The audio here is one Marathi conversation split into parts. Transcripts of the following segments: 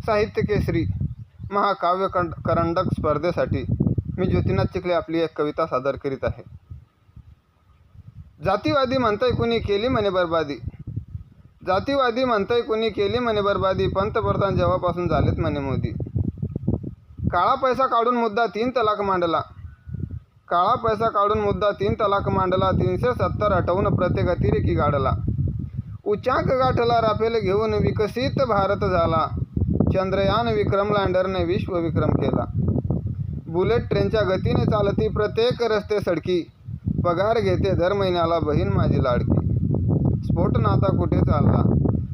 साहित्य केसरी महाकाव्य करंडक स्पर्धेसाठी मी ज्योतिनाथ चिखले आपली एक कविता सादर करीत आहे. जातीवादी म्हणतंय कुणी केली म्हणे बरबादी, जातीवादी म्हणतंय कुणी केली म्हणे बरबादी, पंतप्रधान जेव्हापासून झालेत म्हणे मोदी. काळा पैसा काढून मुद्दा 3 तलाक मांडला, काळा पैसा काढून मुद्दा 3 तलाक मांडला, 370 हटवून प्रत्येक अतिरेकी गाडला. उच्चांक गाठला राफेल घेऊन विकसित भारत झाला, चंद्रयान विक्रम लँडरने विश्वविक्रम केला. बुलेट ट्रेनच्या गतीने चालती प्रत्येक रस्ते सडकी, पगार घेते दर महिन्याला बहीण माझी लाडकी. स्फोट नाता कुठे चालला,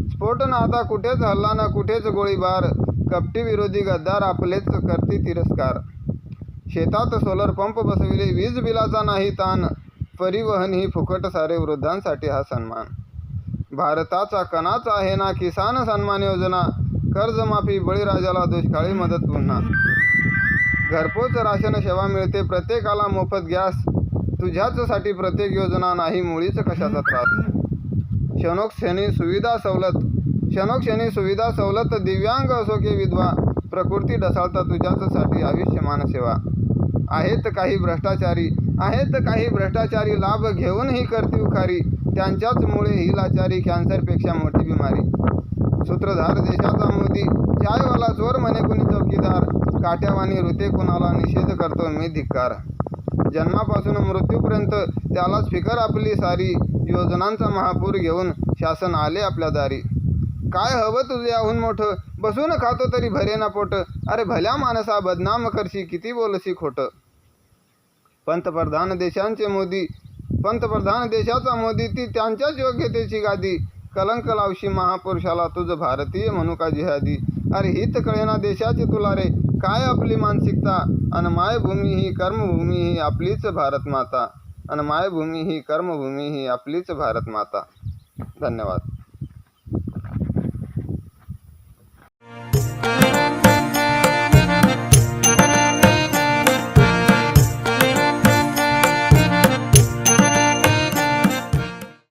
स्फोट नाता कुठे चालला ना कुठेच गोळीबार, कपटी विरोधी गद्दार आपलेच करती तिरस्कार. शेतात सोलर पंप बसविले वीज बिलाचा नाही ताण, परिवहन ही फुकट सारे वृद्धांसाठी हा सन्मान. भारताचा कणाचा आहे ना किसान सन्मान योजना, कर्जमाफी बळीराजाला दुष्काळी मदत पुन्हा. घरपोच राशन सेवा मिळते प्रत्येकाला मोफत गॅस, तुझ्याचसाठी प्रत्येक योजना नाही मुळीच कशाचा त्रास. क्षणोक्षणी सुविधा सवलत, क्षणोक्षणी सुविधा सवलत, दिव्यांग असो की विधवा, प्रकृती ढसाळता तुझ्याचसाठी आयुष्यमान सेवा. आहेत काही भ्रष्टाचारी, आहेत काही भ्रष्टाचारी, लाभ घेऊनही करती उखारी, त्यांच्याच मुळे ही लाचारी कॅन्सरपेक्षा मोठी बिमारी. सूत्रधार देशाचा मोदी, चायवाला चोर म्हणे कुणी चौकीदार, काट्यावानी ऋते कुणाला निषेध करतो मी धिक्कार. जन्मापासून मृत्यूपर्यंत त्यालाच फिकर आपली सारी, योजनांचा महापूर घेऊन शासन आले आपल्या दारी. काय हवं तुझ्याहून मोठं, बसून खातो तरी भरेना पोट, अरे भल्या माणसा बदनाम करशी किती बोलशी खोटं. पंतप्रधान देशांचे मोदी, पंतप्रधान देशाचा मोदी, ती त्यांच्याच योग्यतेची गादी, कलंक लावशी महापुरुषाला तुझ भारतीय म्हणू का जिहादी. अरे हित कळेना देशाची तुला रे, काय आपली मानसिकता, अन मायभूमी ही कर्मभूमी ही आपलीच भारत माता, अन मायभूमी ही कर्मभूमी ही आपलीच भारत माता. धन्यवाद.